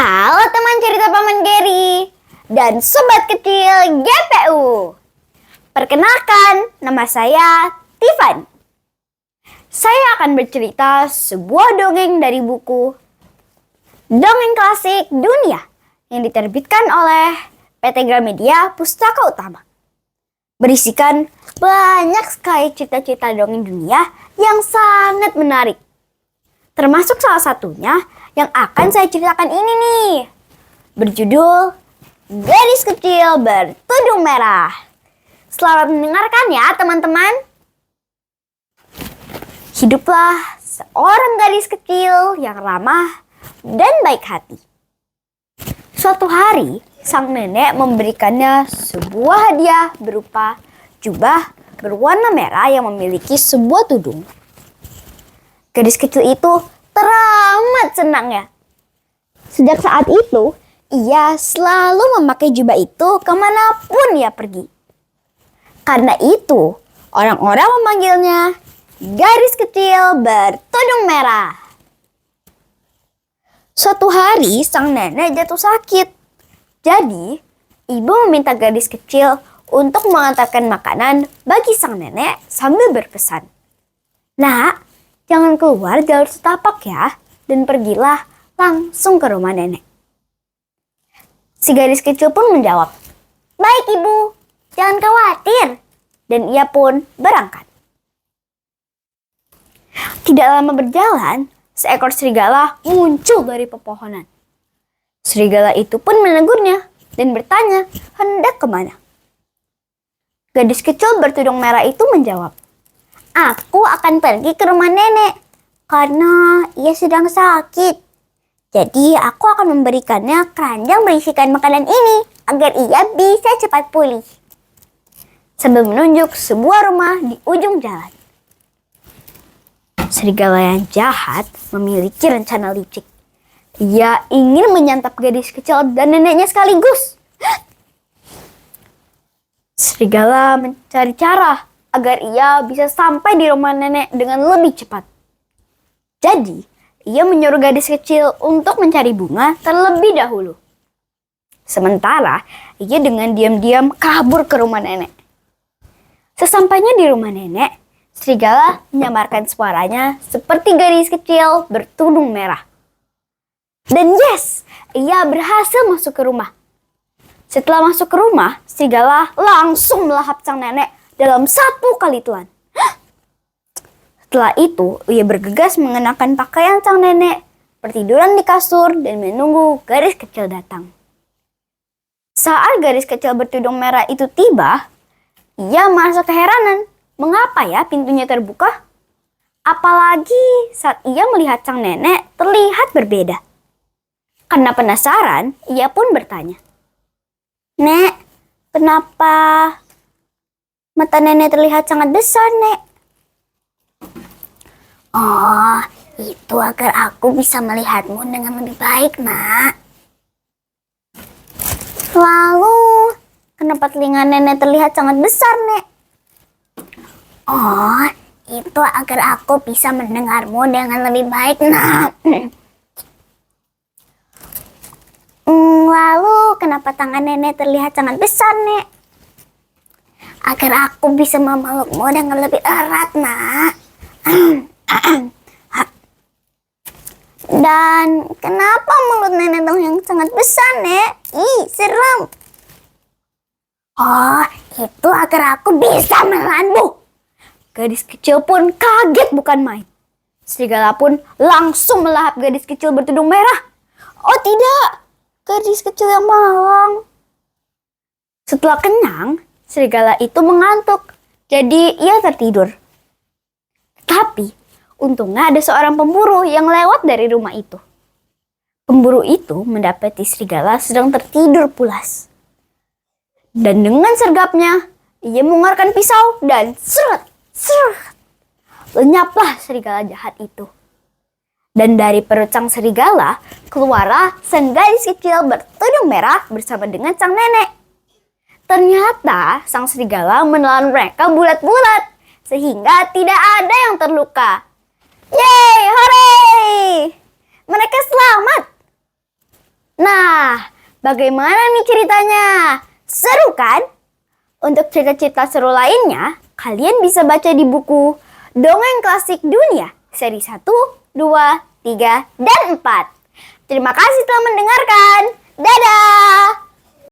Halo teman cerita Paman Geri dan sobat kecil GPU. Perkenalkan, nama saya Tiffany. Saya akan bercerita sebuah dongeng dari buku Dongeng Klasik Dunia yang diterbitkan oleh PT Gramedia Pustaka Utama. Berisikan banyak sekali cerita-cerita dongeng dunia yang sangat menarik. Termasuk salah satunya yang akan saya ceritakan ini nih. Berjudul Gadis Kecil Bertudung Merah. Selamat mendengarkan ya teman-teman. Hiduplah seorang gadis kecil yang ramah dan baik hati. Suatu hari, sang nenek memberikannya sebuah hadiah berupa jubah berwarna merah yang memiliki sebuah tudung. Gadis kecil itu teramat senangnya. Sejak saat itu, ia selalu memakai jubah itu kemanapun ia pergi. Karena itu, orang-orang memanggilnya gadis kecil bertudung merah. Suatu hari, sang nenek jatuh sakit. Jadi, ibu meminta gadis kecil untuk mengantarkan makanan bagi sang nenek sambil berpesan, "Nak, jangan keluar jalur setapak ya, dan pergilah langsung ke rumah nenek." Si gadis kecil pun menjawab, "Baik ibu, jangan khawatir." Dan ia pun berangkat. Tidak lama berjalan, seekor serigala muncul dari pepohonan. Serigala itu pun menegurnya dan bertanya hendak kemana. Gadis kecil bertudung merah itu menjawab, "Aku akan pergi ke rumah nenek karena ia sedang sakit. Jadi aku akan memberikannya keranjang berisikan makanan ini agar ia bisa cepat pulih." Sambil menunjuk sebuah rumah di ujung jalan. Serigala yang jahat memiliki rencana licik. Ia ingin menyantap gadis kecil dan neneknya sekaligus. Serigala mencari cara agar ia bisa sampai di rumah nenek dengan lebih cepat. Jadi, ia menyuruh gadis kecil untuk mencari bunga terlebih dahulu. Sementara, ia dengan diam-diam kabur ke rumah nenek. Sesampainya di rumah nenek, serigala menyamarkan suaranya seperti gadis kecil bertudung merah. Dan yes, ia berhasil masuk ke rumah. Setelah masuk ke rumah, serigala langsung melahap sang nenek dalam satu kali tuan. Setelah itu, ia bergegas mengenakan pakaian sang nenek, bertiduran di kasur dan menunggu gadis kecil datang. Saat gadis kecil bertudung merah itu tiba, ia merasa keheranan. Mengapa ya pintunya terbuka? Apalagi saat ia melihat sang nenek terlihat berbeda. Karena penasaran, ia pun bertanya, "Nek, kenapa mata nenek terlihat sangat besar, Nek?" "Oh, itu agar aku bisa melihatmu dengan lebih baik, Nak." "Lalu, kenapa telinga nenek terlihat sangat besar, Nek?" "Oh, itu agar aku bisa mendengarmu dengan lebih baik, Nak." "Lalu, kenapa tangan nenek terlihat sangat besar, Nek?" "Agar aku bisa memelukmu dengan lebih erat, Nak." "Dan kenapa mulut nenek yang sangat besar, Nek? Ih, serem." "Oh, itu agar aku bisa menelanmu." Gadis kecil pun kaget bukan main. Serigala pun langsung melahap gadis kecil bertudung merah. Oh tidak, gadis kecil yang malang. Setelah kenyang, serigala itu mengantuk. Jadi ia tertidur. Tapi untungnya ada seorang pemburu yang lewat dari rumah itu. Pemburu itu mendapati serigala sedang tertidur pulas. Dan dengan sergapnya, ia mengeluarkan pisau dan seret. Lenyaplah serigala jahat itu. Dan dari perut sang serigala, keluarlah sang gadis kecil bertudung merah bersama dengan sang nenek. Ternyata sang serigala menelan mereka bulat-bulat, sehingga tidak ada yang terluka. Yeay, hore! Mereka selamat! Nah, bagaimana nih ceritanya? Seru kan? Untuk cerita-cerita seru lainnya, kalian bisa baca di buku Dongeng Klasik Dunia, seri 1, 2, 3, dan 4. Terima kasih telah mendengarkan. Dadah!